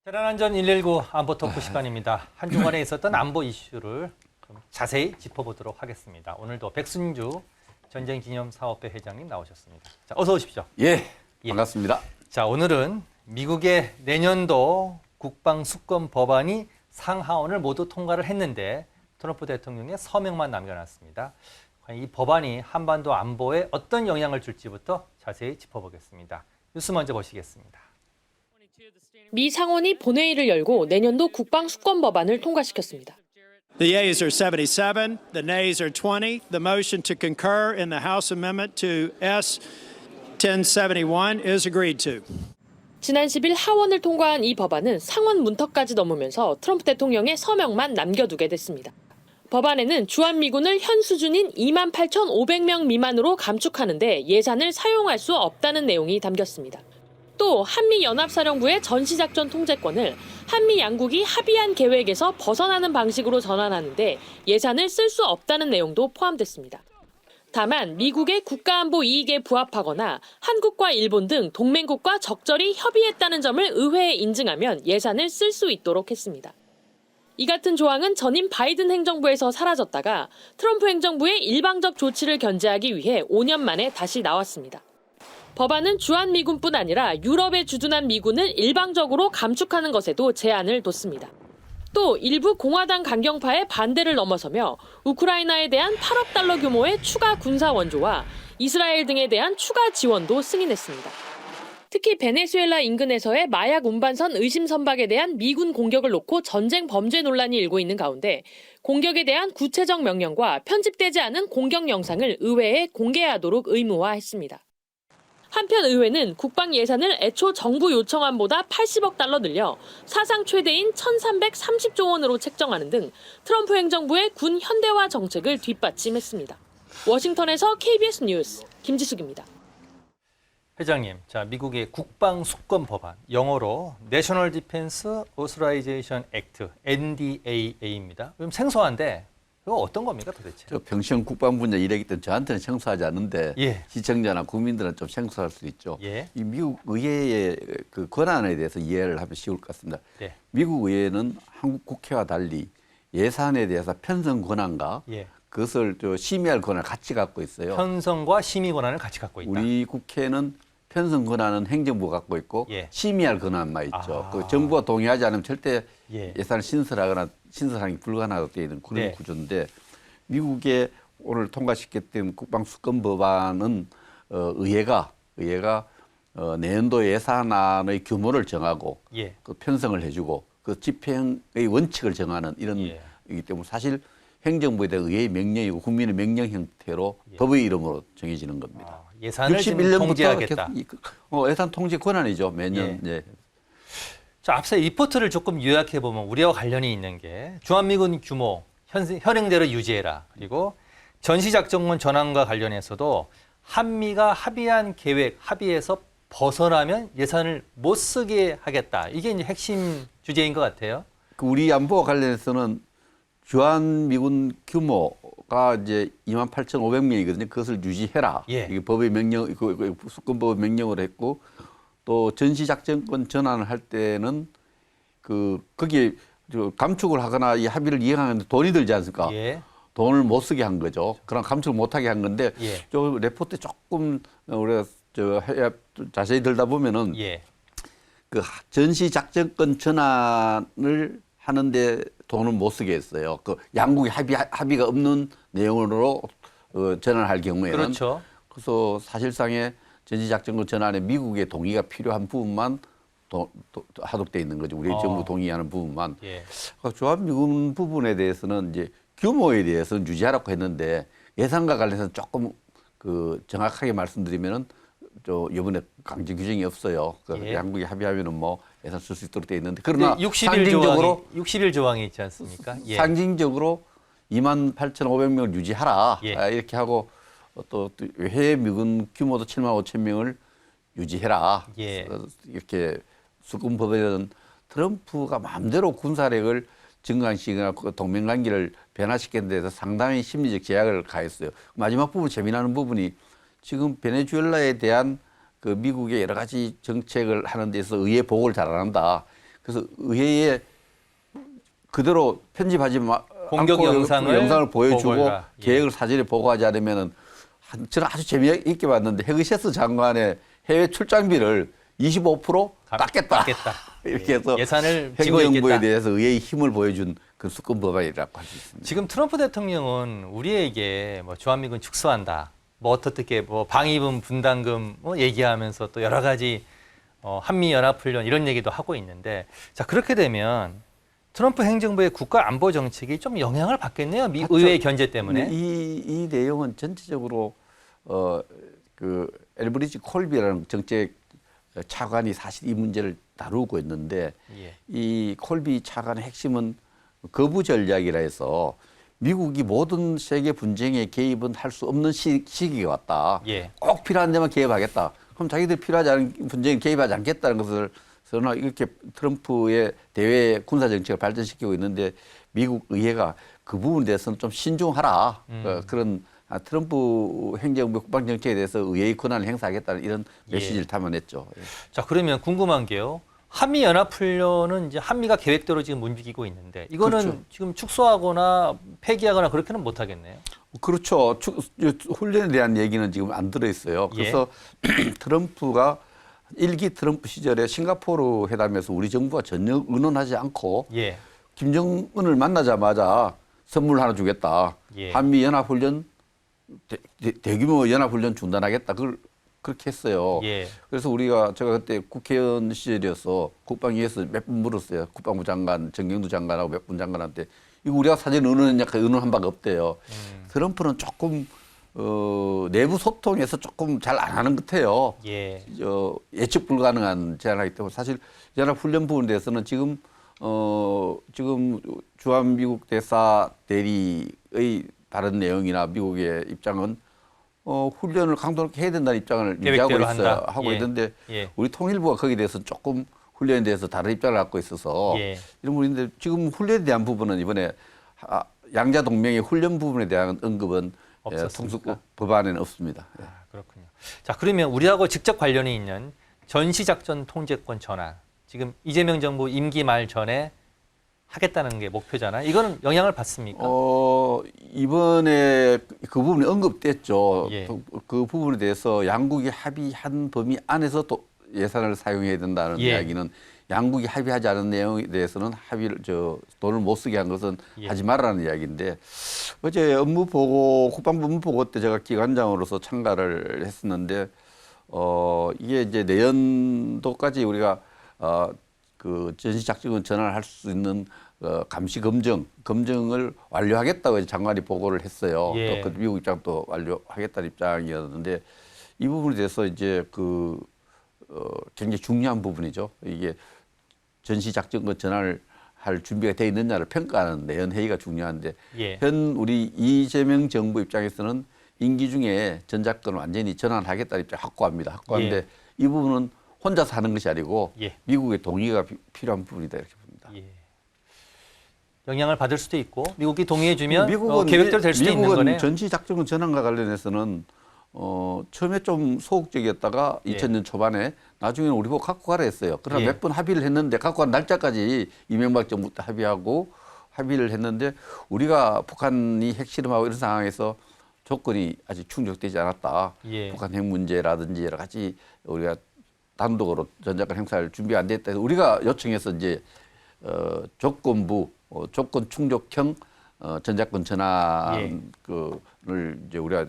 재난안전 119 안보 토크 시간입니다. 한 주간에 있었던 안보 이슈를 좀 자세히 짚어보도록 하겠습니다. 오늘도 백순주 전쟁기념사업회 회장님 나오셨습니다. 자, 어서 오십시오. 예, 반갑습니다. 자, 오늘은 미국의 내년도 국방수권 법안이 상하원을 모두 통과를 했는데 트럼프 대통령의 서명만 남겨놨습니다. 과연 이 법안이 한반도 안보에 어떤 영향을 줄지부터 자세히 짚어보겠습니다. 뉴스 먼저 보시겠습니다. 미 상원이 본회의를 열고 내년도 국방수권 법안을 통과시켰습니다. The yeas are 77, the nays are 20. The motion to concur in the House amendment to S 1071 is agreed to. 지난 10일 하원을 통과한 이 법안은 상원 문턱까지 넘으면서 트럼프 대통령의 서명만 남겨두게 됐습니다. 법안에는 주한미군을 현 수준인 28,500명 미만으로 감축하는데 예산을 사용할 수 없다는 내용이 담겼습니다. 또 한미연합사령부의 전시작전 통제권을 한미 양국이 합의한 계획에서 벗어나는 방식으로 전환하는데 예산을 쓸 수 없다는 내용도 포함됐습니다. 다만 미국의 국가안보 이익에 부합하거나 한국과 일본 등 동맹국과 적절히 협의했다는 점을 의회에 인증하면 예산을 쓸 수 있도록 했습니다. 이 같은 조항은 전임 바이든 행정부에서 사라졌다가 트럼프 행정부의 일방적 조치를 견제하기 위해 5년 만에 다시 나왔습니다. 법안은 주한미군뿐 아니라 유럽에 주둔한 미군을 일방적으로 감축하는 것에도 제한을 뒀습니다. 또 일부 공화당 강경파의 반대를 넘어서며 우크라이나에 대한 8억 달러 규모의 추가 군사 원조와 이스라엘 등에 대한 추가 지원도 승인했습니다. 특히 베네수엘라 인근에서의 마약 운반선 의심 선박에 대한 미군 공격을 놓고 전쟁 범죄 논란이 일고 있는 가운데 공격에 대한 구체적 명령과 편집되지 않은 공격 영상을 의회에 공개하도록 의무화했습니다. 한편 의회는 국방 예산을 애초 정부 요청안보다 80억 달러 늘려 사상 최대인 1,330조 원으로 책정하는 등 트럼프 행정부의 군 현대화 정책을 뒷받침했습니다. 워싱턴에서 KBS 뉴스 김지숙입니다. 회장님, 자, 미국의 국방수권 법안, 영어로 National Defense Authorization Act, NDAA입니다. 좀 생소한데 이거 어떤 겁니까 도대체? 저 평생 국방 분야 일하기 때문에 저한테는 생소하지 않은데 예. 시청자나 국민들은 좀 생소할 수 있죠. 예. 이 미국 의회의 그 권한에 대해서 이해를 하면 쉬울 것 같습니다. 네. 미국 의회는 한국 국회와 달리 예산에 대해서 편성 권한과 예. 그것을 심의할 권한을 같이 갖고 있어요. 편성과 심의 권한을 같이 갖고 있다. 우리 국회는 편성 권한은 행정부가 갖고 있고 예. 심의할 권한만 있죠. 아. 그 정부가 동의하지 않으면 절대 예. 예산을 신설하거나 신설하기 불가능하게 되어 있는 그런 네. 구조인데 미국의 오늘 통과시켰던 국방수권 법안은 의회가 내년도 예산안의 규모를 정하고 예. 그 편성을 해주고 그 집행의 원칙을 정하는 이런 예. 이기 때문에 사실 행정부에 대한 의회의 명령이고 국민의 명령 형태로 예. 법의 이름으로 정해지는 겁니다. 예산을 지금 61년부터 통제하겠다. 예산 통제 권한이죠. 매년. 예. 예. 자, 앞서 리포트를 조금 요약해 보면 우리와 관련이 있는 게 주한미군 규모 현행대로 유지해라. 그리고 전시작전권 전환과 관련해서도 한미가 합의한 계획 합의에서 벗어나면 예산을 못 쓰게 하겠다. 이게 이제 핵심 주제인 것 같아요. 그 우리 안보와 관련해서는 주한미군 규모가 이제 28,500명이거든요. 그것을 유지해라. 예. 이게 법의 명령, 수권법의 명령으로 했고 또 전시작전권 전환을 할 때는 거기에 감축을 하거나 이 합의를 이행하는데 돈이 들지 않습니까? 예. 돈을 못 쓰게 한 거죠. 그럼 감축을 못 하게 한 건데 예. 저 레포트 조금 우리가 자세히 들다 보면은 예. 그 전시작전권 전환을 하는데 돈을 못 쓰게 했어요. 그 양국이 합의가 없는 내용으로 전환할 경우에는 그렇죠. 그래서 사실상의 전시작전권 전환에 미국의 동의가 필요한 부분만 하도록 돼 있는 거죠. 우리 정부 동의하는 부분만. 예. 주한미군 부분에 대해서는 이제 규모에 대해서는 유지하라고 했는데 예산과 관련해서 조금 정확하게 말씀드리면은 이번에 강제 규정이 없어요. 예. 양국이 합의하면은 뭐 예산 쓸 수 있도록 돼 있는데 그러나 60일 조항이 있지 않습니까? 예. 상징적으로 28,500명을 유지하라. 예. 이렇게 하고 또 해외 미군 규모도 7만 5천 명을 유지해라. 예. 이렇게 수권법에는 트럼프가 마음대로 군사력을 증강시키거나 동맹관계를 변화시키는 데서 상당히 심리적 제약을 가했어요. 마지막 부분 재미나는 부분이 지금 베네수엘라에 대한 그 미국의 여러 가지 정책을 하는 데서 의회 보고를 잘 안 한다. 그래서 의회에 그대로 편집하지 공격 않고 영상을 보여주고 보고해라. 예. 계획을 사전에 보고하지 않으면은 저는 아주 재미있게 봤는데 헤그셰스 장관의 해외 출장비를 25% 깎겠다. 이렇게 해서 예산을 지고 행정부에 있겠다. 대해서 의회의 힘을 보여준 그 수권 법안이라고 할 수 있습니다. 지금 트럼프 대통령은 우리에게 뭐 주한미군 축소한다, 뭐 어떻게 뭐 방위분 분담금 뭐 얘기하면서 또 여러 가지 한미 연합훈련 이런 얘기도 하고 있는데, 자 그렇게 되면 트럼프 행정부의 국가 안보 정책이 좀 영향을 받겠네요. 의회 견제 때문에. 이 내용은 전체적으로 그 엘브리지 콜비라는 정책 차관이 사실 이 문제를 다루고 있는데 예. 이 콜비 차관의 핵심은 거부 전략이라 해서 미국이 모든 세계 분쟁에 개입은 할 수 없는 시기가 왔다. 예. 꼭 필요한 데만 개입하겠다. 그럼 자기들이 필요하지 않은 분쟁에 개입하지 않겠다는 것을 그러나 이렇게 트럼프의 대외 군사 정책을 발전시키고 있는데 미국 의회가 그 부분에 대해서는 좀 신중하라. 그런 트럼프 행정부 국방 정책에 대해서 의회의 권한을 행사하겠다는 이런 메시지를 담아냈죠. 예. 자 그러면 궁금한 게요. 한미 연합훈련은 이제 한미가 계획대로 지금 움직이고 있는데 이거는 그렇죠. 지금 축소하거나 폐기하거나 그렇게는 못 하겠네요. 그렇죠. 훈련에 대한 얘기는 지금 안 들어있어요. 그래서 트럼프가 일기 트럼프 시절에 싱가포르 회담에서 우리 정부가 전혀 의논하지 않고 예. 김정은을 만나자마자 선물 하나 주겠다. 예. 한미 연합훈련 대규모 연합훈련 중단하겠다. 그걸 그렇게 했어요. 예. 그래서 제가 그때 국회의원 시절이어서 국방위에서 몇 번 물었어요. 국방부 장관, 정경두 장관하고 몇 분 장관한테 이거 우리가 사전 의논했냐? 의논한 바가 없대요. 트럼프는 조금 내부 소통에서 조금 잘 안 하는 것 같아요. 예. 예측 불가능한 제안하기 때문에 사실 연합훈련 부분에 대해서는 지금 주한미국 대사 대리의 다른 내용이나 미국의 입장은 훈련을 강도 높게 해야 된다는 입장을 유지하고 계획대로 있어요. 한다. 하고 예. 있는데 예. 우리 통일부가 거기에 대해서 조금 훈련에 대해서 다른 입장을 갖고 있어서 예. 이런 부분인데 지금 훈련에 대한 부분은 이번에 양자 동맹의 훈련 부분에 대한 언급은 없었습니까? 통수법 법안에는 없습니다. 예. 아, 그렇군요. 자, 그러면 우리하고 직접 관련이 있는 전시작전 통제권 전환. 지금 이재명 정부 임기 말 전에 하겠다는 게 목표잖아요. 이거는 영향을 받습니까? 이번에 그 부분이 언급됐죠. 예. 그 부분에 대해서 양국이 합의한 범위 안에서 또 예산을 사용해야 된다는 예. 이야기는 양국이 합의하지 않은 내용에 대해서는 돈을 못 쓰게 한 것은 예. 하지 말라는 이야기인데 어제 국방부 업무 보고 때 제가 기관장으로서 참가를 했었는데 이게 이제 내년도까지 우리가 그 전시작전은 전환을 할 수 있는 감시 검증을 완료하겠다고 이제 장관이 보고를 했어요. 예. 또 그 미국 입장도 완료하겠다는 입장이었는데 이 부분에 대해서 이제 굉장히 중요한 부분이죠. 이게 전시작전권 전환을 할 준비가 되어 있느냐를 평가하는 내연 회의가 중요한데 예. 현 우리 이재명 정부 입장에서는 임기 중에 전작권을 완전히 전환하겠다는 입장 확고합니다. 확고한데 예. 이 부분은 혼자서 하는 것이 아니고 예. 미국의 동의가 필요한 부분이다 이렇게 봅니다. 예. 영향을 받을 수도 있고 미국이 동의해주면 계획대로 될 수도 있는 미국은 거네요. 전시작전 전환과 관련해서는 처음에 좀 소극적이었다가 예. 2000년 초반에 나중에는 우리 보고 갖고 가라 했어요. 그러나 예. 몇 번 합의를 했는데 갖고 간 날짜까지 이명박 정부 때 합의를 했는데 우리가 북한이 핵실험하고 이런 상황에서 조건이 아직 충족되지 않았다. 예. 북한 핵 문제라든지 여러 가지 우리가 단독으로 전작권 행사할 준비가 안 됐다 해서 우리가 요청해서 이제 조건부 조건 충족형 전작권 전환을 이제 우리가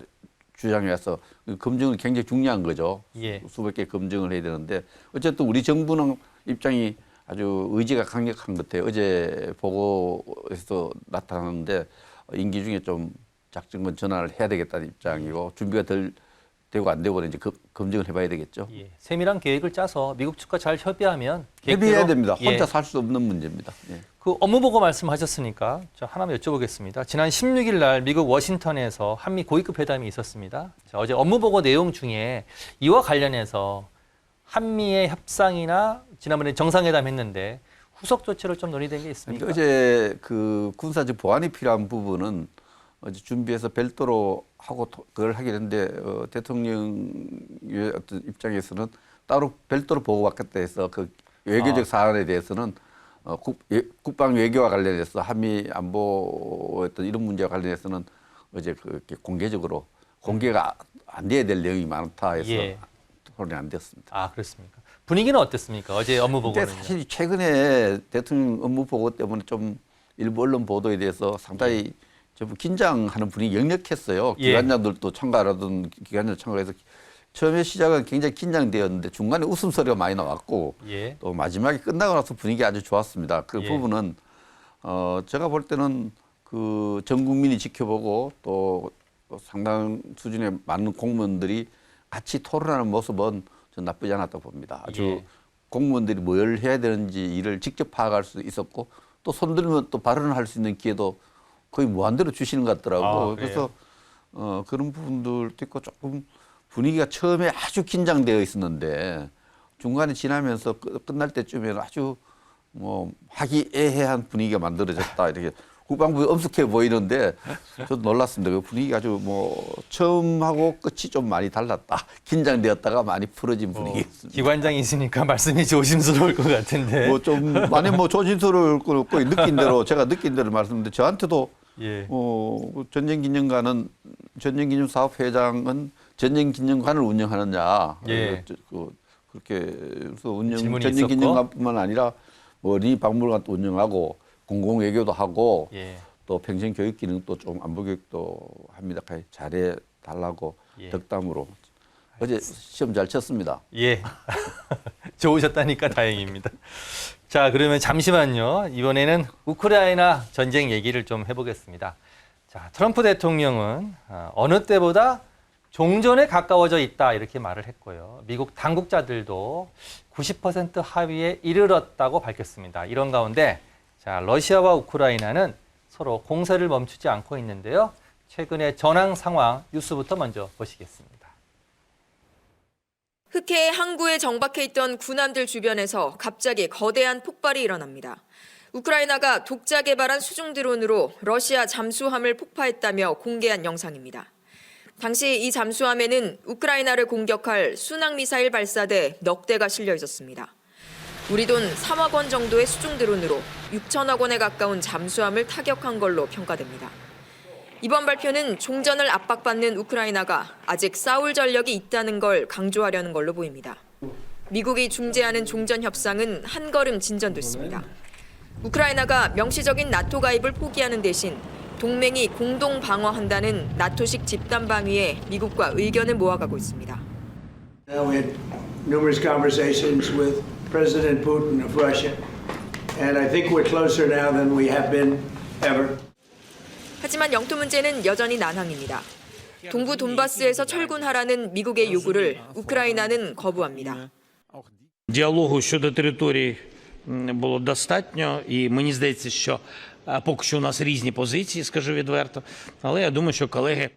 주장해서 검증은 굉장히 중요한 거죠. 예. 수백 개 검증을 해야 되는데 어쨌든 우리 정부는 입장이 아주 의지가 강력한 것 같아요. 어제 보고에서 나타났는데 임기 중에 좀 작전권 전환을 해야 되겠다는 입장이고 준비가 덜 되고 안 되고는 이제 검증을 해봐야 되겠죠. 예. 세밀한 계획을 짜서 미국 측과 잘 협의하면 협의해야 됩니다. 예. 혼자 살 수 없는 문제입니다. 예. 그 업무 보고 말씀하셨으니까 저 하나만 여쭤보겠습니다. 지난 16일 날 미국 워싱턴에서 한미 고위급 회담이 있었습니다. 자, 어제 업무 보고 내용 중에 이와 관련해서 한미의 협상이나 지난번에 정상회담 했는데 후속 조치로 좀 논의된 게 있습니까? 어제 그 군사적 보완이 필요한 부분은 어제 준비해서 별도로 하고 그걸 하긴 했는데 대통령의 어떤 입장에서는 따로 별도로 보고받겠다 해서 그 외교적 사안에 대해서는 국방 외교와 관련해서 한미 안보 어떤 이런 문제와 관련해서는 어제 그렇게 공개적으로 공개가 안 돼야 될 내용이 많다 해서 예. 토론이 안 됐습니다. 아, 그렇습니까? 분위기는 어땠습니까? 어제 업무 근데 보고는요. 사실 최근에 대통령 업무 보고 때문에 좀 일부 언론 보도에 대해서 상당히 좀 긴장하는 분위기 역력했어요. 예. 기관장들도 참가하던 기관장 참가해서 처음에 시작은 굉장히 긴장되었는데 중간에 웃음소리가 많이 나왔고 예. 또 마지막에 끝나고 나서 분위기 아주 좋았습니다. 그 예. 부분은 제가 볼 때는 그 전 국민이 지켜보고 또 상당 수준의 많은 공무원들이 같이 토론하는 모습은 전 나쁘지 않았다고 봅니다. 아주 예. 공무원들이 뭘 해야 되는지 일을 직접 파악할 수 있었고 또 손들면 또 발언을 할 수 있는 기회도 거의 무한대로 주시는 것 같더라고요. 아, 그래서 그런 부분들도 있고 조금 분위기가 처음에 아주 긴장되어 있었는데 중간에 지나면서 끝날 때쯤에는 아주 뭐 화기애애한 분위기가 만들어졌다 이렇게 국방부에 엄숙해 보이는데 저도 놀랐습니다. 그 분위기가 아주 뭐 처음하고 끝이 좀 많이 달랐다. 긴장되었다가 많이 풀어진 분위기였습니다. 기관장이 있으니까 말씀이 조심스러울 것 같은데. 뭐 좀 많이 뭐 조심스러울 거 없고 느낀 대로 제가 느낀 대로 말씀드렸는데 저한테도 예. 전쟁기념관은 전쟁기념사업회장은 전쟁기념관을 운영하느냐 예. 그렇게 해서 질문이 전쟁기념관뿐만 아니라 뭐 어린이 박물관도 운영하고 공공외교도 하고 예. 또 평생교육 기능도 좀 안보교육도 합니다. 잘해 달라고 예. 덕담으로 어제 시험 잘 쳤습니다. 예. 좋으셨다니까 다행입니다. 자, 그러면 잠시만요. 이번에는 우크라이나 전쟁 얘기를 좀 해보겠습니다. 자, 트럼프 대통령은 어느 때보다 종전에 가까워져 있다 이렇게 말을 했고요. 미국 당국자들도 90% 합의에 이르렀다고 밝혔습니다. 이런 가운데 자, 러시아와 우크라이나는 서로 공세를 멈추지 않고 있는데요. 최근의 전황 상황 뉴스부터 먼저 보시겠습니다. 흑해의 항구에 정박해 있던 군함들 주변에서 갑자기 거대한 폭발이 일어납니다. 우크라이나가 독자 개발한 수중 드론으로 러시아 잠수함을 폭파했다며 공개한 영상입니다. 당시 이 잠수함에는 우크라이나를 공격할 순항미사일 발사대 넉 대가 실려 있었습니다. 우리 돈 3억 원 정도의 수중 드론으로 6천억 원에 가까운 잠수함을 타격한 걸로 평가됩니다. 이번 발표는 종전을 압박받는 우크라이나가 아직 싸울 전력이 있다는 걸 강조하려는 걸로 보입니다. 미국이 중재하는 종전 협상은 한 걸음 진전됐습니다. 우크라이나가 명시적인 나토 가입을 포기하는 대신 동맹이 공동 방어한다는 나토식 집단 방위에 미국과 의견을 모아가고 있습니다. Now we had numerous conversations with President Putin of Russia, and I think we're closer now than we have been ever. 하지만 영토 문제는 여전히 난항입니다. 동부 돈바스에서 철군하라는 미국의 요구를 우크라이나는 거부합니다. Діалогу щодо території було достатньо, і мені здається, що поки що у нас різні позиції, скажу відверто, але я думаю, що колеги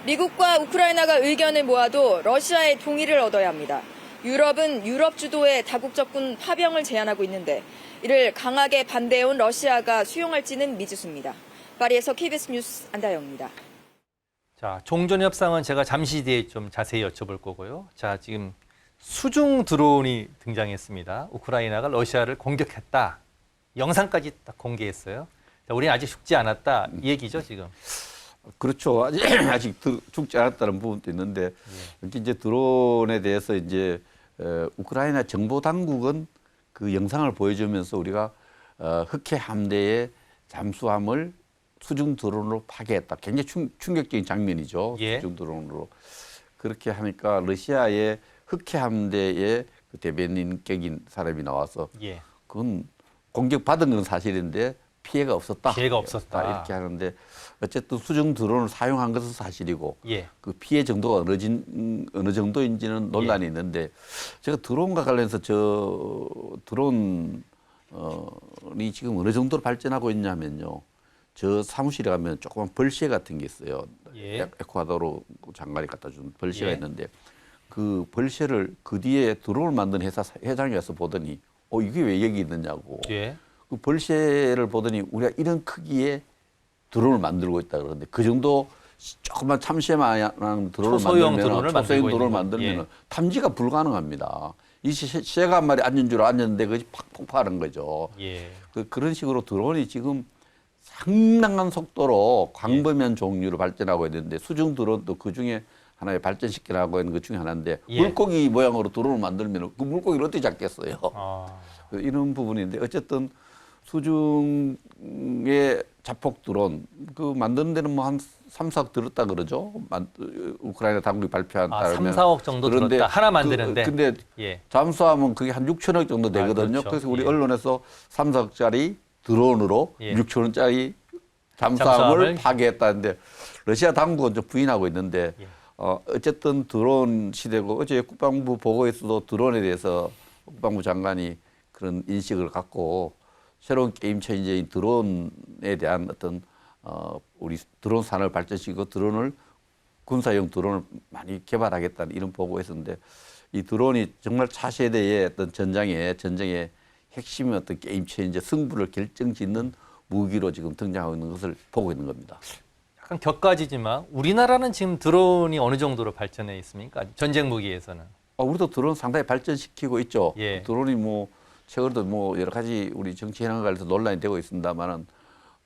미국과 우크라이나가 의견을 모아도 러시아의 동의를 얻어야 합니다. 유럽은 유럽 주도의 다국적군 파병을 제안하고 있는데 이를 강하게 반대해온 러시아가 수용할지는 미지수입니다. 파리에서 KBS 뉴스 안다영입니다. 자, 종전 협상은 제가 잠시 뒤에 좀 자세히 여쭤볼 거고요. 자, 지금 수중 드론이 등장했습니다. 우크라이나가 러시아를 공격했다. 영상까지 딱 공개했어요. 자, 우리는 아직 죽지 않았다. 이 얘기죠, 지금. 그렇죠. 아직 죽지 않았다는 부분도 있는데 이렇게 이제 드론에 대해서 이제 우크라이나 정보 당국은 그 영상을 보여주면서 우리가 흑해 함대의 잠수함을 수중 드론으로 파괴했다. 굉장히 충격적인 장면이죠. 예. 수중 드론으로 그렇게 하니까 러시아의 흑해 함대의 그 대변인격인 사람이 나와서 예. 그건 공격받은 건 사실인데 피해가 없었다. 피해가 없었다. 이렇게 하는데 어쨌든 수중 드론을 사용한 것은 사실이고 예. 그 피해 정도가 어느 정도인지는 논란이 있는데 제가 드론과 관련해서 저 드론이 지금 어느 정도로 발전하고 있냐면요. 저 사무실에 가면 조그만 벌시에 같은 게 있어요. 예. 에콰도르 장관이 갖다 준 벌시가 예. 있는데 그 벌시를 그 뒤에 드론을 만든 회사 회장이 와서 보더니 이게 왜 여기 있느냐고. 예. 그 벌시를 보더니 우리가 이런 크기의 드론을 만들고 있다 그러는데 그 정도 조그만 참새만한 드론을 초소형 만들면 드론을 초소형 만들고 드론을 있는 거. 만들면 예. 탐지가 불가능합니다. 이 새가 한 마리 앉은 줄 앉았는데 그것이 팍 폭파하는 거죠. 예. 그런 식으로 드론이 지금 상당한 속도로 광범위한 종류로 발전하고 있는데 수중 드론도 그 중에 하나의 발전시키라고 있는 것 중에 하나인데 예. 물고기 모양으로 드론을 만들면 그 물고기를 어떻게 잡겠어요? 아, 이런 부분인데 어쨌든 수중의 자폭 드론 그 만드는 데는 뭐 한 3, 4억 들었다 그러죠. 우크라이나 당국이 발표한 아, 따르면. 3, 4억 정도 그런데 들었다. 하나 만드는데. 근데 예. 잠수하면 그게 한 6천억 정도 되거든요. 그렇죠. 그래서 우리 예. 언론에서 3, 4억짜리 드론으로 예. 6천원짜리 잠수함을 잠수함을 파괴했다는데 러시아 당국은 좀 부인하고 있는데 예. 어쨌든 드론 시대고 어제 국방부 보고에서도 드론에 대해서 국방부 장관이 그런 인식을 갖고 새로운 게임 체인저인 드론에 대한 어떤 우리 드론 산업을 발전시키고 드론을 군사용 드론을 많이 개발하겠다는 이런 보고했었는데 이 드론이 정말 차세대의 어떤 전쟁의 핵심의 어떤 게임 체인저 승부를 결정짓는 무기로 지금 등장하고 있는 것을 보고 있는 겁니다. 약간 격가지지만 우리나라는 지금 드론이 어느 정도로 발전해 있습니까? 전쟁 무기에서는. 우리도 드론 상당히 발전시키고 있죠. 예. 드론이 뭐 최근에도 뭐 여러 가지 우리 정치 현안과 관련해서 논란이 되고 있습니다만은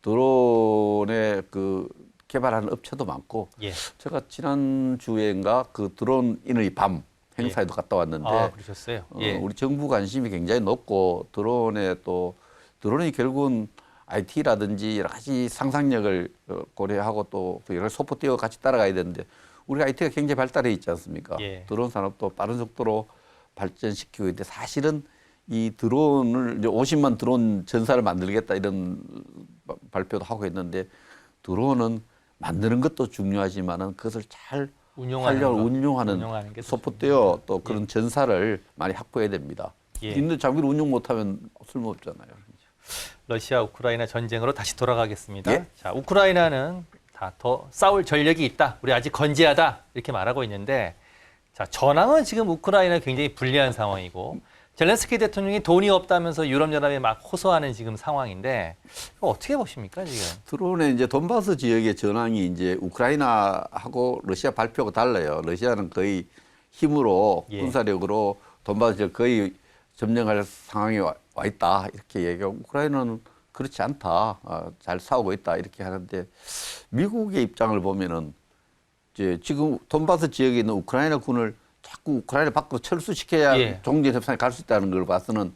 드론의 그 개발하는 업체도 많고 예. 제가 지난 주에인가 그 드론인의 밤 행사에도 갔다 왔는데 아, 그러셨어요? 예. 우리 정부 관심이 굉장히 높고 드론이 결국은 IT라든지 여러 가지 상상력을 고려하고 또 여러 가지 소프트웨어 같이 따라가야 되는데 우리가 IT가 굉장히 발달해 있지 않습니까? 예. 드론 산업도 빠른 속도로 발전시키고 있는데 사실은 이 드론을 이제 50만 드론 전사를 만들겠다 이런 발표도 하고 있는데 드론은 만드는 것도 중요하지만은 그것을 잘 운용하는 게 소프트웨어 또 그런 전사를 많이 확보해야 됩니다. 예. 있는 장비를 운용 못하면 쓸모없잖아요. 러시아 우크라이나 전쟁으로 다시 돌아가겠습니다. 예. 자, 우크라이나는 다 더 싸울 전력이 있다. 우리 아직 건재하다. 이렇게 말하고 있는데 자, 전황은 지금 우크라이나 굉장히 불리한 상황이고 젤렌스키 대통령이 돈이 없다면서 유럽연합에 막 호소하는 지금 상황인데 이거 어떻게 보십니까 지금? 드론의 이제 돈바스 지역의 전황이 이제 우크라이나하고 러시아 발표가 달라요. 러시아는 거의 힘으로 예. 군사력으로 돈바스 지역 거의 점령할 상황에 와 있다 이렇게 얘기하고 우크라이나는 그렇지 않다. 잘 싸우고 있다 이렇게 하는데 미국의 입장을 보면은 이제 지금 돈바스 지역에 있는 우크라이나 군을 자꾸 우크라이나 밖으로 철수시켜야 예. 종전 협상에 갈 수 있다는 걸 봐서는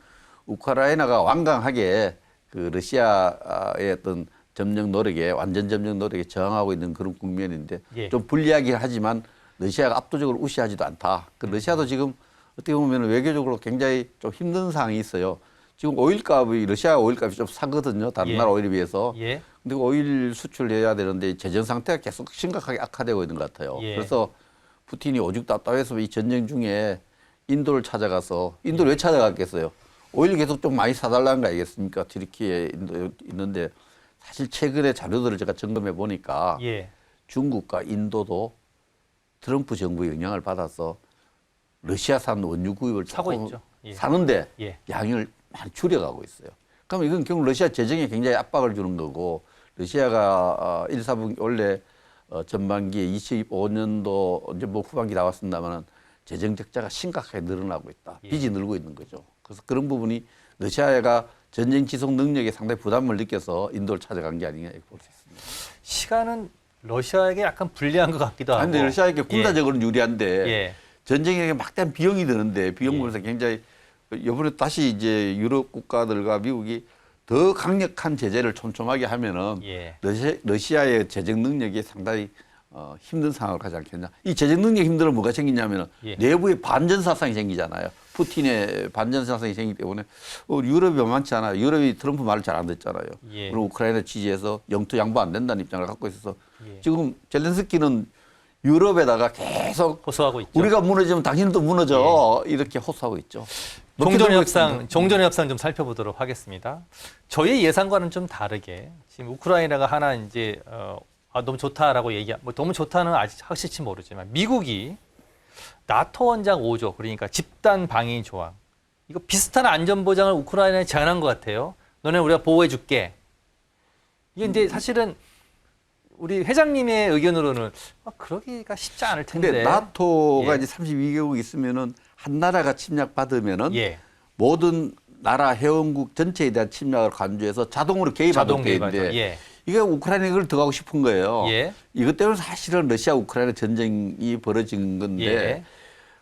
우크라이나가 완강하게 그 러시아의 어떤 점령 노력에 완전 점령 노력에 저항하고 있는 그런 국면인데 예. 좀 불리하긴 하지만 러시아가 압도적으로 우세하지도 않다. 그 러시아도 지금 어떻게 보면 외교적으로 굉장히 좀 힘든 상황이 있어요. 지금 오일값이 러시아 오일값이 좀 싸거든요. 다른 예. 나라 오일에 비해서. 예. 근데 오일 수출해야 되는데 재정 상태가 계속 심각하게 악화되고 있는 것 같아요. 예. 그래서 푸틴이 오죽 답답해서 이 전쟁 중에 인도를 찾아가서 인도를 왜 찾아갔겠어요? 오일 계속 좀 많이 사달라는 거 아니겠습니까? 튀르키예 인도 있는데 사실 최근에 자료들을 제가 점검해 보니까 예. 중국과 인도도 트럼프 정부의 영향을 받아서 러시아산 원유 구입을 사고 조금 있죠. 예. 사는데 예. 양을 많이 줄여가고 있어요. 그럼 이건 결국 러시아 재정에 굉장히 압박을 주는 거고 러시아가 1, 4분기 원래 전반기에 25년도 이제 뭐 후반기 나왔습니다만은 재정 적자가 심각하게 늘어나고 있다. 예. 빚이 늘고 있는 거죠. 그래서 그런 부분이 러시아가 전쟁 지속 능력에 상당히 부담을 느껴서 인도를 찾아간 게 아니냐 이렇게 볼 수 있습니다. 시간은 러시아에게 약간 불리한 것 같기도 하고. 그런데 러시아에게 군사적으로는 유리한데 예. 전쟁에 막대한 비용이 드는데 비용 예. 면에서 굉장히 이번에 다시 이제 유럽 국가들과 미국이 더 강력한 제재를 촘촘하게 하면은 예. 러시아의 재정 능력이 상당히 힘든 상황을 가지 않겠냐. 이 재정 능력 힘들면 뭐가 생기냐면은 예. 내부에 반전 사상이 생기잖아요. 푸틴의 반전 사상이 생기기 때문에 유럽이 만만치 않아요. 유럽이 트럼프 말을 잘 안 듣잖아요. 예. 그리고 우크라이나 지지해서 영토 양보 안 된다는 입장을 갖고 있어서 예. 지금 젤렌스키는 유럽에다가 계속 호소하고 있죠. 우리가 무너지면 당신도 무너져 이렇게 호소하고 있죠. 종전의 협상 좀 살펴보도록 하겠습니다. 저희 예상과는 좀 다르게 지금 우크라이나가 하나 이제 너무 좋다라고 뭐 너무 좋다는 아직 확실치 모르지만 미국이 나토 원장 5조 그러니까 집단 방위 조항 이거 비슷한 안전 보장을 우크라이나에 제안한 것 같아요. 너네 우리가 보호해 줄게. 이게 이제 사실은 우리 회장님의 의견으로는 그러기가 쉽지 않을 텐데. 근데 나토가 예. 이제 32개국 있으면은 한 나라가 침략받으면은 예. 모든 나라 회원국 전체에 대한 침략을 간주해서 자동으로 자동 개입하도록 돼 있는데 개입하죠. 예. 이게 우크라이나 이걸 더 하고 싶은 거예요. 예. 이것 때문에 사실은 러시아 우크라이나 전쟁이 벌어진 건데. 예.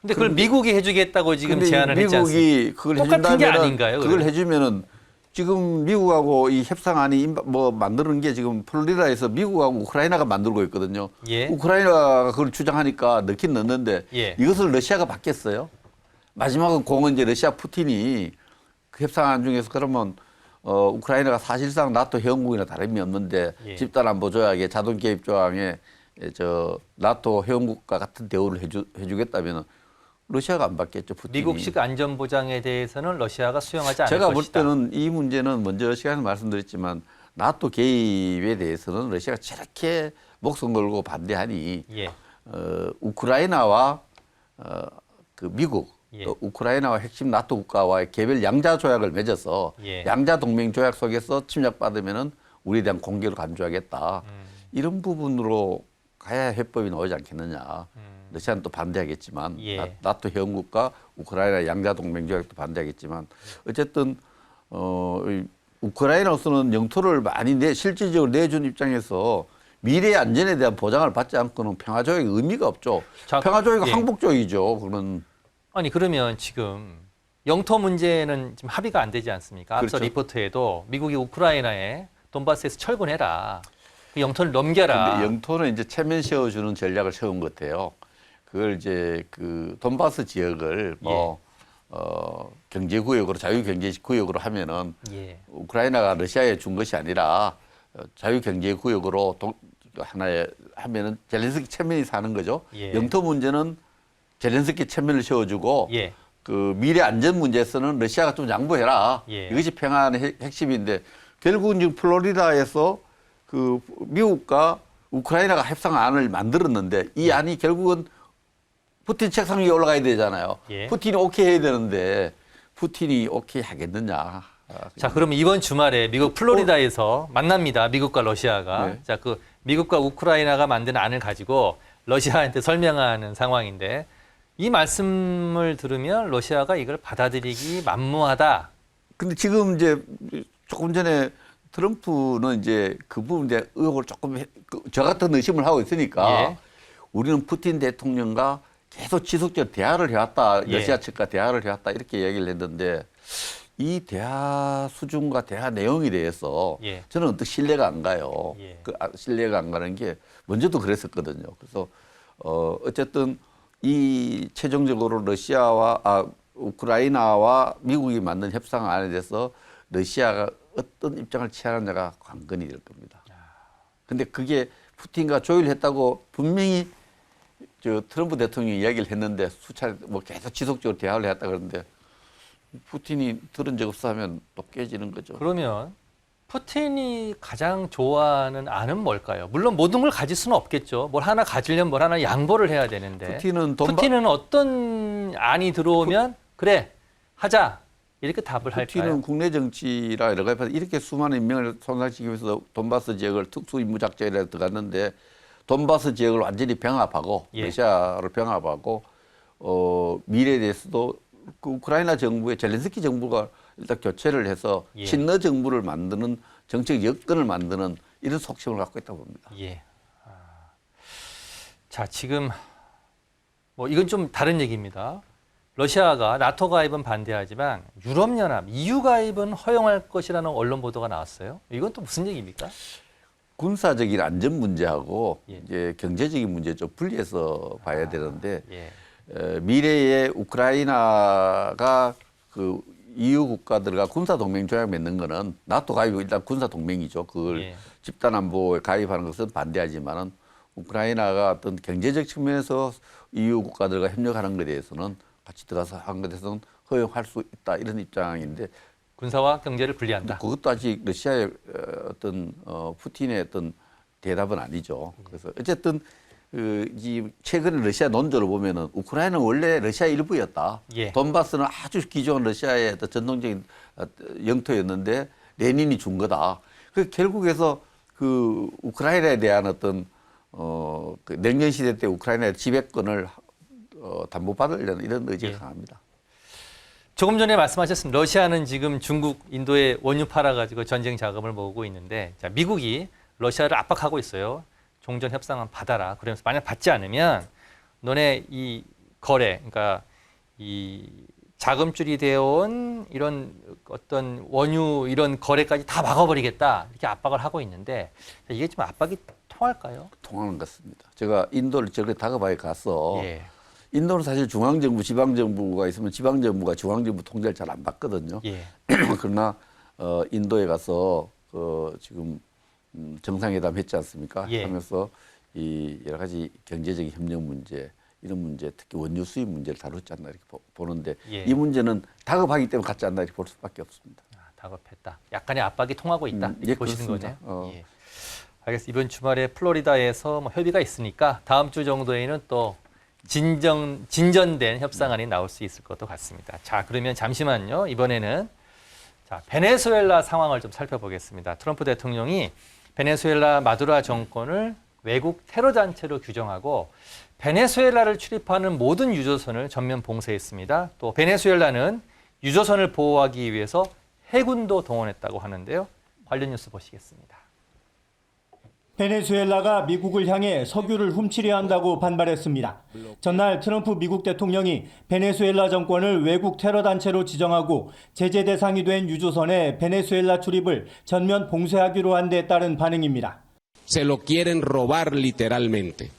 근데 그걸 미국이 해주겠다고 지금 근데 제안을 했지 않습니까? 미국이 그걸 똑같은 게 해준다면은 아닌가요, 그걸 그러면? 해주면은 지금 미국하고 이 협상안이 뭐 만드는 게 지금 플로리다에서 미국하고 우크라이나가 만들고 있거든요. 예. 우크라이나가 그걸 주장하니까 넣긴 넣는데 예. 이것을 러시아가 받겠어요? 마지막은 공은 이제 러시아 푸틴이 그 협상안 중에서 그러면 우크라이나가 사실상 나토 회원국이나 다름이 없는데 예. 집단안보 조약에 자동 개입 조항에 나토 회원국과 같은 대우를 해주겠다면 러시아가 안 받겠죠. 푸틴이. 미국식 안전보장에 대해서는 러시아가 수용하지 않을 제가 볼 것이다. 때는 이 문제는 먼저 시간에 말씀드렸지만 나토 개입에 대해서는 러시아가 저렇게 목숨 걸고 반대하니 예. 우크라이나와 그 미국 예. 또 우크라이나와 핵심 나토 국가와의 개별 양자 조약을 맺어서 예. 양자 동맹 조약 속에서 침략받으면은 우리에 대한 공개를 간주하겠다. 이런 부분으로 가야 해법이 나오지 않겠느냐. 러시아는 또 반대하겠지만 예. 나토 회원국과 우크라이나 양자 동맹 조약도 반대하겠지만 어쨌든 이 우크라이나로서는 영토를 많이 실질적으로 내준 입장에서 미래의 안전에 대한 보장을 받지 않고는 평화 조약의 의미가 없죠. 자, 평화 조약은 예. 항복조약이죠. 그런 아니 그러면 지금 영토 문제는 지금 합의가 안 되지 않습니까? 앞서 그렇죠. 리포트에도 미국이 우크라이나에 돈바스에서 철군해라. 그 영토를 넘겨라. 근데 영토는 이제 체면 세워주는 전략을 세운 것 같아요. 그걸 이제 그 돈바스 지역을 뭐 경제구역으로 자유경제구역으로 하면은 예. 우크라이나가 러시아에 준 것이 아니라 자유경제구역으로 하나에 하면은 젤렌스키 체면이 사는 거죠. 예. 영토 문제는 젤렌스키 체면을 세워주고 예. 그 미래 안전 문제에서는 러시아가 좀 양보해라. 예. 이것이 평화의 핵심인데 결국은 지금 플로리다에서 그 미국과 우크라이나가 협상안을 만들었는데 이 안이 결국은 푸틴 책상 위에 올라가야 되잖아요. 예. 푸틴이 오케이 해야 되는데 푸틴이 오케이 하겠느냐. 자, 그러면 이번 주말에 미국 플로리다에서 만납니다. 미국과 러시아가. 네. 자, 그 미국과 우크라이나가 만든 안을 가지고 러시아한테 설명하는 상황인데 이 말씀을 들으면 러시아가 이걸 받아들이기 만무하다. 근데 지금 이제 조금 전에 트럼프는 이제 그 부분에 의혹을 조금 저 같은 의심을 하고 있으니까 예. 우리는 푸틴 대통령과 계속 지속적 대화를 해왔다. 예. 러시아 측과 대화를 해왔다. 이렇게 얘기를 했는데 이 대화 수준과 대화 내용에 대해서 예. 저는 어떻게 신뢰가 안 가요. 예. 신뢰가 안 가는 게 먼저도 그랬었거든요. 그래서 어쨌든 이 최종적으로 우크라이나와 미국이 만든 협상안에 대해서 러시아가 어떤 입장을 취하느냐가 관건이 될 겁니다. 근데 그게 푸틴과 조율했다고 분명히 트럼프 대통령이 이야기를 했는데 수차례 뭐 계속 지속적으로 대화를 했다 그러는데 푸틴이 들은 적 없어 하면 또 깨지는 거죠. 그러면 푸틴이 가장 좋아하는 안은 뭘까요? 물론 모든 걸 가질 수는 없겠죠. 뭘 하나 가지려면 뭘 하나 양보를 해야 되는데. 푸틴은 어떤 안이 들어오면 그래 하자 이렇게 답을 할까요? 푸틴은 국내 정치라 여러 가지 이렇게 수많은 인명을 손상시키기 위해서 돈바스 지역을 특수임무작전이라 들어갔는데 돈바스 지역을 완전히 병합하고 예. 러시아를 병합하고 미래에 대해서도 그 우크라이나 정부의 젤렌스키 정부가 일단 교체를 해서 예. 친러 정부를 만드는 정책 여건을 만드는 이런 속성을 갖고 있다고 봅니다. 예. 자, 지금 뭐 이건 좀 다른 얘기입니다. 러시아가 나토 가입은 반대하지만 유럽연합, EU 가입은 허용할 것이라는 언론 보도가 나왔어요. 이건 또 무슨 얘기입니까? 군사적인 안전 문제하고 예. 이제 경제적인 문제 좀 분리해서 봐야 되는데 예. 미래에 우크라이나가 그 EU 국가들과 군사 동맹 조약 맺는 거는 나토 가입이 일단 군사 동맹이죠. 그걸 예. 집단 안보에 가입하는 것은 반대하지만은 우크라이나가 어떤 경제적 측면에서 EU 국가들과 협력하는 것에 대해서는 같이 들어가서 한 것에 대해서는 허용할 수 있다 이런 입장인데 군사와 경제를 분리한다. 그것도 아직 러시아의 어떤 푸틴의 어떤 대답은 아니죠. 그래서 어쨌든 이 최근에 러시아 논조를 보면은 우크라이나는 원래 러시아 일부였다. 예. 돈바스는 아주 귀중한 러시아의 어떤 전통적인 영토였는데 레닌이 준 거다. 그 결국에서 그 우크라이나에 대한 어떤 그 냉전 시대 때 우크라이나의 지배권을 담보받으려는 이런 의지가 예. 강합니다. 조금 전에 말씀하셨습니다. 러시아는 지금 중국, 인도에 원유 팔아가지고 전쟁 자금을 모으고 있는데, 자, 미국이 러시아를 압박하고 있어요. 종전 협상안 받아라. 그러면서 만약 받지 않으면 너네 이 거래, 그러니까 이 자금줄이 되어온 이런 어떤 원유 이런 거래까지 다 막아버리겠다. 이렇게 압박을 하고 있는데, 이게 좀 압박이 통할까요? 통하는 것 같습니다. 제가 인도를 저렇게 다급하게 가서 예. 인도는 사실 중앙정부, 지방정부가 있으면 지방정부가 중앙정부 통제를 잘 안 받거든요. 예. 그러나 인도에 가서 지금 정상회담 했지 않습니까? 예. 하면서 이 여러 가지 경제적인 협력 문제, 이런 문제, 특히 원유 수입 문제를 다뤘지 않나 이렇게 보는데 예. 이 문제는 다급하기 때문에 갖지 않나 이렇게 볼 수밖에 없습니다. 다급했다. 약간의 압박이 통하고 있다. 이렇게 예, 보시는 그렇습니다. 거네요. 예. 알겠습니다. 이번 주말에 플로리다에서 뭐 협의가 있으니까 다음 주 정도에는 또 진전된 협상안이 나올 수 있을 것도 같습니다. 자, 그러면 잠시만요. 이번에는 자, 베네수엘라 상황을 좀 살펴보겠습니다. 트럼프 대통령이 베네수엘라 마두라 정권을 외국 테러 단체로 규정하고 베네수엘라를 출입하는 모든 유조선을 전면 봉쇄했습니다. 또 베네수엘라는 유조선을 보호하기 위해서 해군도 동원했다고 하는데요. 관련 뉴스 보시겠습니다. 베네수엘라가 미국을 향해 석유를 훔치려 한다고 반발했습니다. 전날 트럼프 미국 대통령이 베네수엘라 정권을 외국 테러 단체로 지정하고 제재 대상이 된 유조선의 베네수엘라 출입을 전면 봉쇄하기로 한 데 따른 반응입니다. Se lo quieren robar literalmente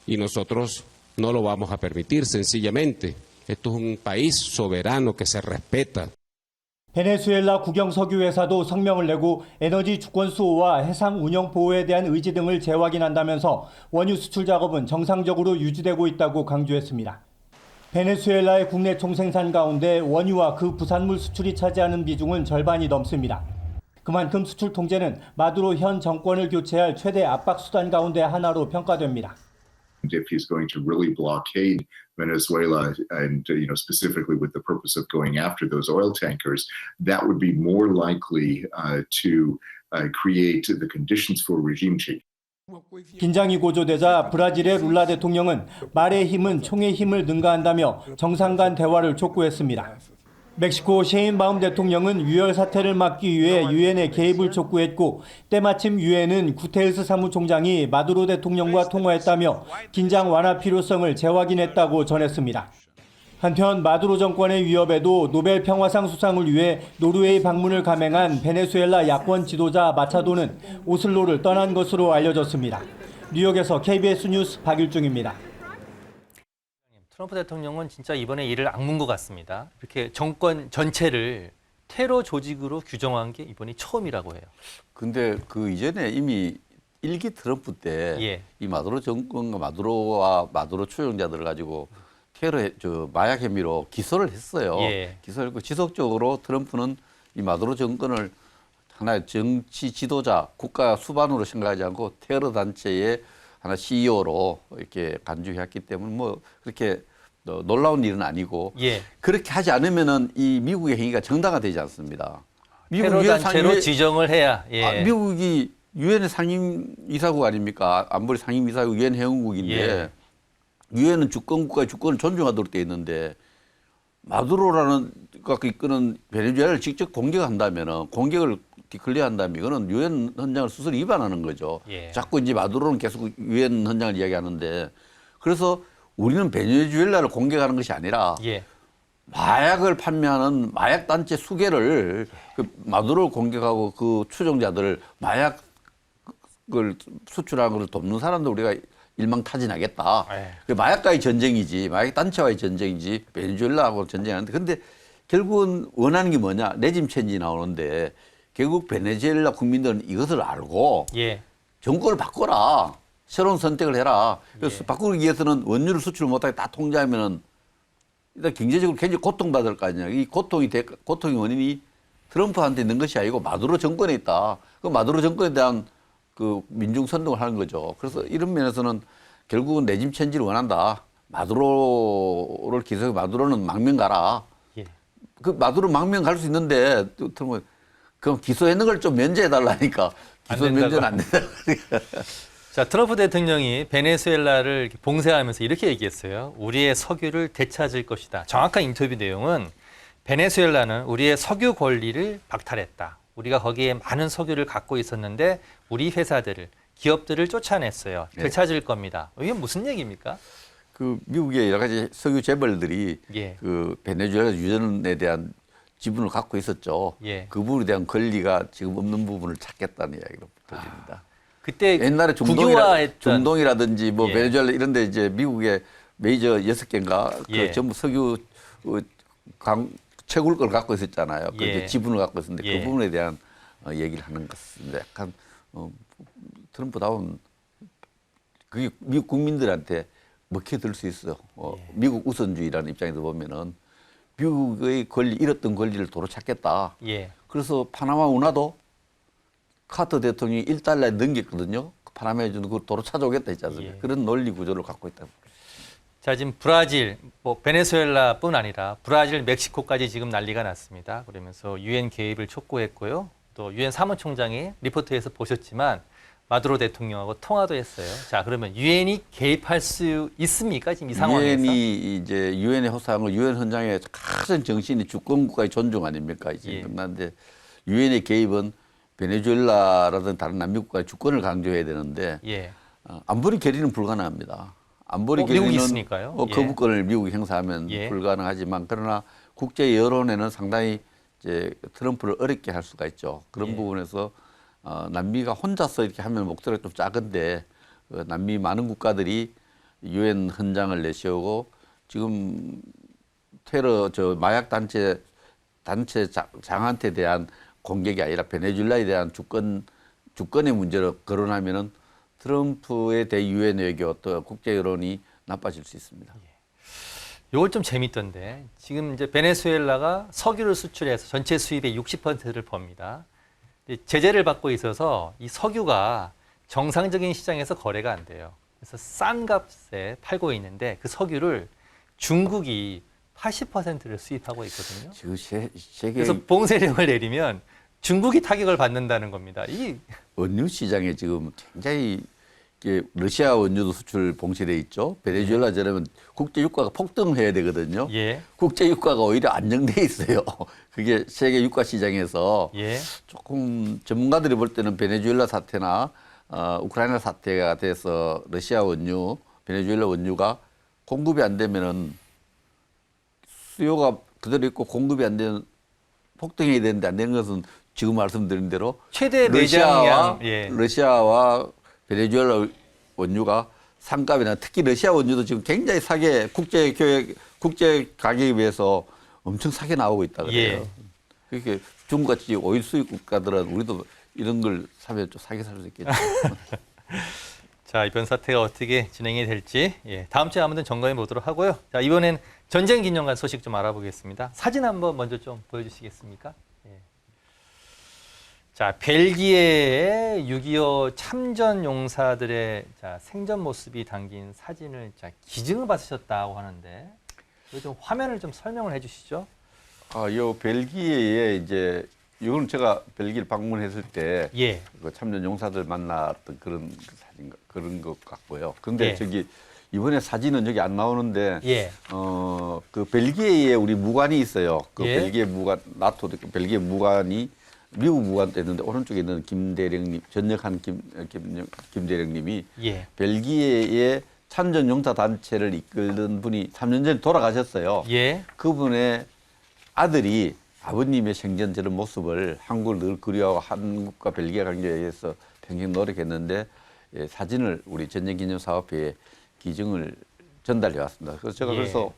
y nosotros no lo vamos a permitir sencillamente. Esto es un país soberano que se respeta. 베네수엘라 국영 석유 회사도 성명을 내고 에너지 주권 수호와 해상 운영 보호에 대한 의지 등을 재확인한다면서 원유 수출 작업은 정상적으로 유지되고 있다고 강조했습니다. 베네수엘라의 국내 총생산 가운데 원유와 그 부산물 수출이 차지하는 비중은 절반이 넘습니다. 그만큼 수출 통제는 마두로 현 정권을 교체할 최대 압박 수단 가운데 하나로 평가됩니다. If he's going to really blockade Venezuela and specifically with the purpose of going after those oil tankers, that would be more likely to create the conditions for regime change. 긴장이 고조되자 브라질의 룰라 대통령은 말의 힘은 총의 힘을 능가한다며 정상 간 대화를 촉구했습니다. 멕시코 셰인바움 대통령은 유혈 사태를 막기 위해 유엔에 개입을 촉구했고 때마침 유엔은 구테르스 사무총장이 마두로 대통령과 통화했다며 긴장 완화 필요성을 재확인했다고 전했습니다. 한편 마두로 정권의 위협에도 노벨 평화상 수상을 위해 노르웨이 방문을 감행한 베네수엘라 야권 지도자 마차도는 오슬로를 떠난 것으로 알려졌습니다. 뉴욕에서 KBS 뉴스 박일중입니다. 트럼프 대통령은 진짜 이번에 이를 악문 것 같습니다. 이렇게 정권 전체를 테러 조직으로 규정한 게 이번이 처음이라고 해요. 근데 그 이전에 이미 일기 트럼프 때 이 마두로 정권과 마두로 추종자들을 가지고 마약 혐의로 기소를 했어요. 기소했고 지속적으로 트럼프는 이 마두로 정권을 하나의 정치 지도자, 국가 수반으로 생각하지 않고 테러 단체의 하나 CEO로 이렇게 간주했기 때문에 뭐 그렇게 놀라운 일은 아니고 그렇게 하지 않으면은 이 미국의 행위가 정당화되지 않습니다. 테러 단체로 지정을 해야. 미국이 유엔의 상임 이사국 아닙니까? 안보리 상임 이사국 유엔 회원국인데 유엔은 주권국가의 주권을 존중하도록 돼 있는데 마두로라는 가 이끄는 베네수엘라를 직접 공격한다면은 공격을 디클레어한다면 이거는 유엔 헌장을 스스로 위반하는 거죠. 자꾸 이제 마두로는 계속 유엔 헌장을 이야기하는데 그래서 우리는 베네수엘라를 공격하는 것이 아니라 마약을 판매하는 마약 단체 수개를 그 마두로를 공격하고 그 추종자들을 마약을 수출하는 것을 돕는 사람들 우리가 일망타진하겠다. 마약과의 전쟁이지, 마약 단체와의 전쟁이지, 베네수엘라하고 전쟁하는데, 근데 결국은 원하는 게 뭐냐? 레짐 체인지 나오는데, 결국 베네수엘라 국민들은 이것을 알고, 정권을 바꿔라. 새로운 선택을 해라. 그래서 바꾸기 위해서는 원유를 수출 못하게 다 통제하면은, 일단 경제적으로 굉장히 고통받을 거 아니냐. 이 고통의 원인이 트럼프한테 있는 것이 아니고 마두로 정권에 있다. 그 마두로 정권에 대한 그 민중 선동을 하는 거죠. 그래서 이런 면에서는 결국은 레짐 체인지를 원한다. 마두로를 기소해 마두로는 망명 가라. 그 마두로 망명 갈 수 있는데 그럼 기소했는 걸 좀 면제해 달라니까 안 기소 면제는 된다고. 안 된다. 자, 트럼프 대통령이 베네수엘라를 이렇게 봉쇄하면서 이렇게 얘기했어요. 우리의 석유를 되찾을 것이다. 정확한 인터뷰 내용은 베네수엘라는 우리의 석유 권리를 박탈했다. 우리가 거기에 많은 석유를 갖고 있었는데 우리 회사들을, 기업들을 쫓아냈어요. 되찾을 겁니다. 이게 무슨 얘기입니까? 그 미국의 여러 가지 석유 재벌들이 예. 그 베네수엘라 유전에 대한 지분을 갖고 있었죠. 예. 그 부분에 대한 권리가 지금 없는 부분을 찾겠다는 이야기로 들립니다. 그때 옛날에 국유화했던 중동이라든지 뭐 예. 베네수엘라 이런 데 이제 미국의 메이저 6개인가 예. 그 전부 석유 채굴 걸 갖고 있었잖아요. 그 예. 이제 지분을 갖고 있었는데 예. 그 부분에 대한 얘기를 하는 것 같습니다. 약간 트럼프다운 그게 미국 국민들한테 먹혀들 수 있어. 미국 우선주의라는 입장에서 보면은 미국의 권리, 잃었던 권리를 도로 찾겠다. 예. 그래서 파나마 운하도 카터 대통령이 1달러에 넘겼거든요. 파나마에 주는 그걸 도로 찾아오겠다 했지 않습니까? 예. 그런 논리 구조를 갖고 있다. 자, 지금 브라질, 뭐 베네수엘라뿐 아니라 브라질, 멕시코까지 지금 난리가 났습니다. 그러면서 유엔 개입을 촉구했고요. 또 유엔 사무총장이 리포트에서 보셨지만 마두로 대통령하고 통화도 했어요. 자, 그러면 유엔이 개입할 수 있습니까? 지금 이 상황에서? 유엔이 이제 유엔의 호상을 유엔 헌장의 가장 정신이 주권국가의 존중 아닙니까? 이제 예. 끝났는데 유엔의 개입은 베네수엘라라든 다른 남미 국가의 주권을 강조해야 되는데 예. 안보리 결의는 불가능합니다. 안보리 미국이 결의는 있으니까요. 예. 거부권을 미국이 행사하면 예. 불가능하지만 그러나 국제 여론에는 상당히 이제 트럼프를 어렵게 할 수가 있죠. 그런 예. 부분에서 남미가 혼자서 이렇게 하면 목소리가 좀 작은데 남미 많은 국가들이 유엔 헌장을 내세우고 지금 테러 마약 단체 장한테 대한 공격이 아니라 베네수엘라에 대한 주권의 문제로 거론하면은 트럼프의 대유엔 외교 또 국제 여론이 나빠질 수 있습니다. 요걸 좀 재밌던데 지금 이제 베네수엘라가 석유를 수출해서 전체 수입의 60%를 법니다. 제재를 받고 있어서 이 석유가 정상적인 시장에서 거래가 안 돼요. 그래서 싼 값에 팔고 있는데 그 석유를 중국이 80%를 수입하고 있거든요. 지금 세계 그래서 봉쇄령을 내리면 중국이 타격을 받는다는 겁니다. 이 원유 시장에 지금 굉장히 러시아 원유도 수출 봉쇄돼 있죠. 베네수엘라처럼 국제 유가가 폭등해야 되거든요. 예. 국제 유가가 오히려 안정돼 있어요. 그게 세계 유가 시장에서 예. 조금 전문가들이 볼 때는 베네수엘라 사태나 우크라이나 사태가 돼서 러시아 원유, 베네수엘라 원유가 공급이 안 되면은 수요가 그대로 있고 공급이 안 되는 폭등해야 되는데 안 되는 것은 지금 말씀드린 대로 최대 매장량 러시아와 베네수엘라 원유가 상값이나 특히 러시아 원유도 지금 굉장히 싸게 국제 가격에 비해서 엄청 싸게 나오고 있다 그래요. 예. 그렇게 중국같이 오일 수입 국가들은 우리도 이런 걸 사면 좀 싸게 살 수 있겠죠. 자, 이번 사태가 어떻게 진행이 될지 다음 주에 아무튼 점검해 보도록 하고요. 자, 이번엔 전쟁 기념관 소식 좀 알아보겠습니다. 사진 한번 먼저 좀 보여주시겠습니까? 예. 자, 벨기에의 6.25 참전 용사들의 생전 모습이 담긴 사진을 기증을 받으셨다고 하는데 좀 화면을 좀 설명을 해주시죠. 요 벨기에에 이제 이건 제가 벨기에를 방문했을 때 예. 그 참전 용사들 만났던 그런 사진 그런 것 같고요. 근데 예. 저기 이번에 사진은 여기 안 나오는데 예. 그 벨기에에 우리 무관이 있어요. 그 예. 벨기에 무관 나토 벨기에 무관이 미국 무관도 있는데 오른쪽에 있는 김대령님 전역한 김대령님이 예. 벨기에의 참전 용사 단체를 이끌던 분이 3년 전에 돌아가셨어요. 예. 그분의 아들이 아버님의 생전 저런 모습을 한국을 늘 그리워하고 한국과 벨기에 관계에 의해서 평생 노력했는데 사진을 우리 전쟁기념사업회에 기증을 전달해 왔습니다. 그래서 제가 예. 그래서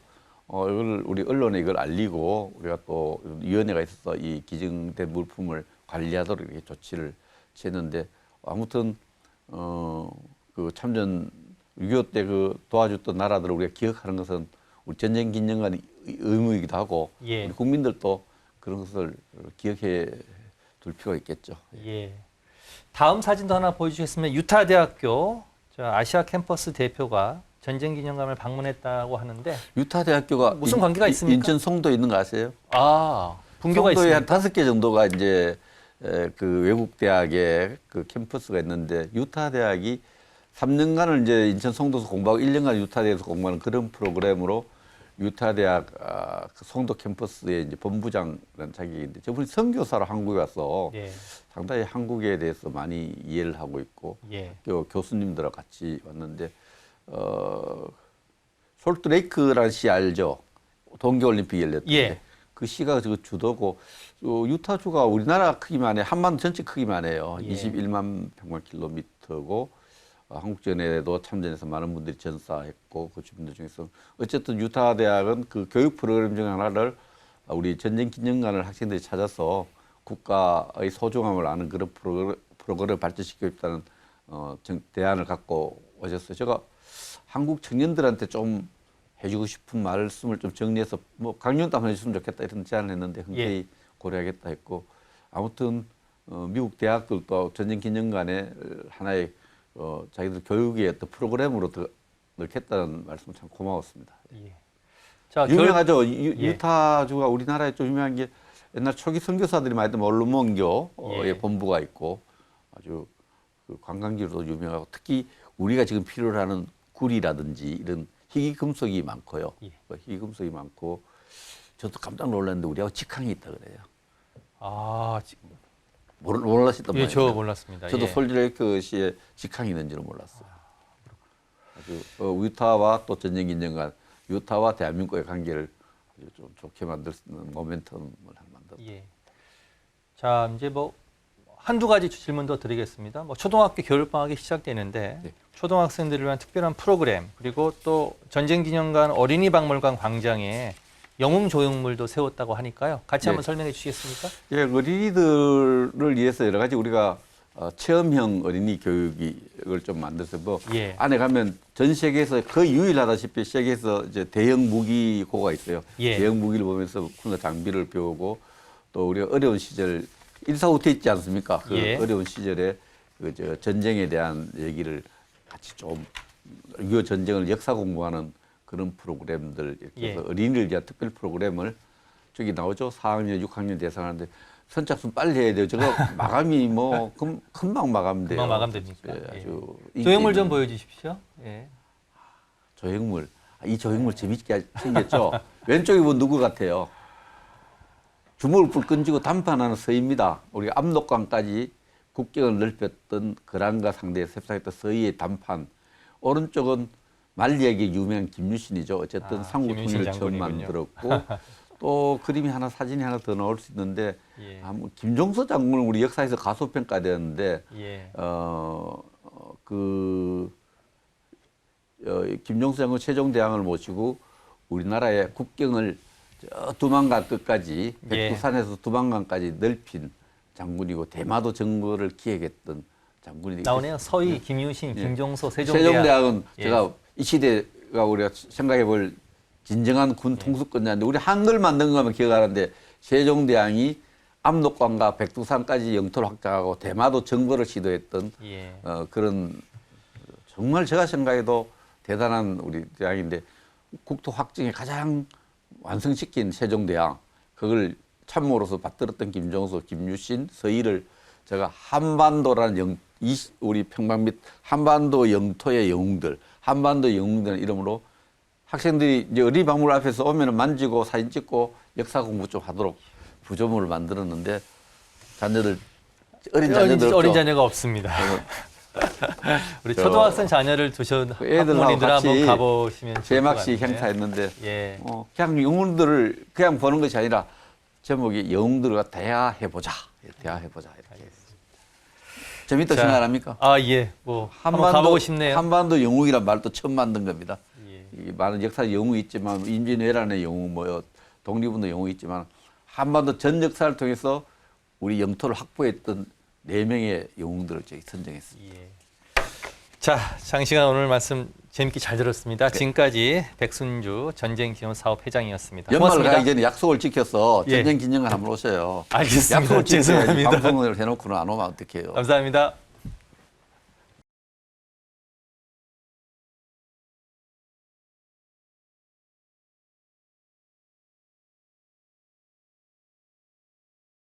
이걸 우리 언론에 이걸 알리고 우리가 또 위원회가 있어서 이 기증된 물품을 관리하도록 이렇게 조치를 취했는데 아무튼 그 참전 6.25 때 그 도와줬던 나라들을 우리가 기억하는 것은 우리 전쟁기념관의 의무이기도 하고 예. 우리 국민들도 그런 것을 기억해 둘 필요가 있겠죠. 예. 다음 사진도 하나 보여주시겠습니다. 유타 대학교 아시아 캠퍼스 대표가 전쟁기념관을 방문했다고 하는데 유타 대학교가 무슨 관계가 있습니까? 인천 송도에 있는 거 아세요? 아, 분교가 송도에 있습니다. 한 5개 정도가 이제 그 외국 대학에 그 캠퍼스가 있는데 유타 대학이 3년간을 이제 인천 송도에서 공부하고 1년간 유타 대학에서 공부하는 그런 프로그램으로 유타 대학 그 송도 캠퍼스의 이제 본부장이라는 자격인데 저분이 선교사로 한국에 와서 예. 상당히 한국에 대해서 많이 이해를 하고 있고 예. 또 교수님들하고 같이 왔는데 솔트레이크라는 시 알죠? 동계올림픽 열렸던 예. 때. 그 시가 그 주도고 유타주가 우리나라 크기만 해 한반도 전체 크기만 해요. 예. 21만 평방킬로미터고 한국전에도 참전해서 많은 분들이 전사했고 그 주민들 중에서 어쨌든 유타 대학은 그 교육 프로그램 중 하나를 우리 전쟁 기념관을 학생들이 찾아서 국가의 소중함을 아는 그런 프로그램을 발전시키고 있다는 대안을 갖고 오셨어요. 제가 한국 청년들한테 좀 해주고 싶은 말씀을 좀 정리해서 뭐 강연도 한번 해줬으면 좋겠다 이런 제안을 했는데 흔쾌히 예. 고려하겠다 했고 아무튼 미국 대학들도 전쟁 기념관에 하나의 자기들 교육의 어떤 프로그램으로 더 넣겠다는 말씀 참 고마웠습니다. 예. 자, 유명하죠. 예. 유타주가 우리나라에 좀 유명한 게 옛날 초기 선교사들이 많이 했던 얼루몬교의 예. 본부가 있고 아주 그 관광지로도 유명하고 특히 우리가 지금 필요로 하는 구리라든지 이런 희귀금속이 많고요. 예. 희귀금속이 많고 저도 깜짝 놀랐는데 우리하고 직항이 있다 그래요. 아, 몰랐었단 예, 말이에요. 저 몰랐습니다. 저도 예. 솔트레이크시에 직항이 있는지는 몰랐어요. 아주 유타와 또 전쟁기념관, 유타와 대한민국의 관계를 아주 좀 좋게 만들 수 있는 모멘텀을 만들었다. 예. 자, 이제 뭐 한두 가지 질문 더 드리겠습니다. 뭐 초등학교 겨울방학이 시작되는데 네. 초등학생들을 위한 특별한 프로그램 그리고 또 전쟁기념관 어린이박물관 광장에 영웅 조형물도 세웠다고 하니까요. 같이 네. 한번 설명해 주시겠습니까? 예, 어린이들을 위해서 여러 가지 우리가 체험형 어린이 교육을 좀 만들어서 뭐 예. 안에 가면 전 세계에서 거의 유일하다시피 세계에서 이제 대형 무기고가 있어요. 예. 대형 무기를 보면서 군사 장비를 배우고 또 우리가 어려운 시절 일사후퇴 있지 않습니까? 그 예. 어려운 시절에 그 전쟁에 대한 얘기를 같이 좀 6.25 전쟁을 역사 공부하는 그런 프로그램들 이렇게 해서 예. 어린이를 위한 특별 프로그램을 저기 나오죠. 4학년, 6학년 대상하는데 선착순 빨리 해야 돼요. 저거 마감이 뭐 금방 마감돼요. 금방 마감됩니까? 예, 아주 예. 조형물 좀 있는 보여주십시오. 예. 조형물. 이 조형물 재밌게 생겼죠. 왼쪽에 뭐 누구 같아요? 주먹을 불 끈지고 단판 하나 서입니다. 우리가 압록강까지 국경을 넓혔던 거란과 상대에 셉상했던 서희의 단판. 오른쪽은 말리에게 유명한 김유신이죠. 어쨌든 삼국 김유신 통일을 처음 장군이군요. 만들었고 또 그림이 하나 사진이 하나 더 나올 수 있는데 예. 김종서 장군은 우리 역사에서 가소평가되었는데 예. 김종서 장군 세종대왕을 모시고 우리나라의 국경을 저 두만강 끝까지 예. 백두산에서 두만강까지 넓힌 장군이고 대마도 정거를 기획했던 장군이 나오네요. 서희, 김유신, 예. 김종서, 세종대왕. 세종대왕은 예. 제가 이 시대가 우리가 생각해 볼 진정한 군 통수권자인데 우리 한글 만든 것만 기억하는데 세종대왕이 압록강과 백두산까지 영토를 확장하고 대마도 정거를 시도했던 예. 그런 정말 제가 생각해도 대단한 우리 대왕인데 국토 확정에 가장 완성시킨 세종대왕 그걸 참모로서 받들었던 김종서, 김유신, 서희를 제가 한반도라는 우리 평방 및 한반도 영토의 영웅들, 한반도 영웅들의 이름으로 학생들이 이제 어린이박물관 앞에서 오면은 만지고 사진 찍고 역사 공부 좀 하도록 부조물을 만들었는데 자녀들 어린 자녀들 없죠? 어린 자녀가 없습니다. 우리 초등학생 자녀를 두신 애들하고 학부모님들 같이 한번 가보시면 좋을 것 제막시 같은데. 행사했는데 예. 그냥 영웅들을 그냥 보는 것이 아니라 제목이 영웅들과 대화해보자. 대화해보자. 이렇게. 재밌다 자, 생각합니까? 아, 예. 뭐 한번 가보고 싶네요. 한반도 영웅이란 말도 처음 만든 겁니다. 예. 이 많은 역사 영웅이 있지만 임진왜란의 영웅, 뭐 독립운동 영웅이 있지만 한반도 전 역사를 통해서 우리 영토를 확보했던 4명의 영웅들을 저희 선정했습니다. 예. 자, 장시간 오늘 말씀 재밌게 잘 들었습니다. 지금까지 백순주 전쟁기념사업 회장이었습니다. 연말 고맙습니다. 가기 전에 약속을 지켜서 예. 전쟁기념관 한번 오셔요. 알겠습니다. 약속을 지켜야지 죄송합니다. 방송을 해놓고는 안 오면 어떡해요. 감사합니다.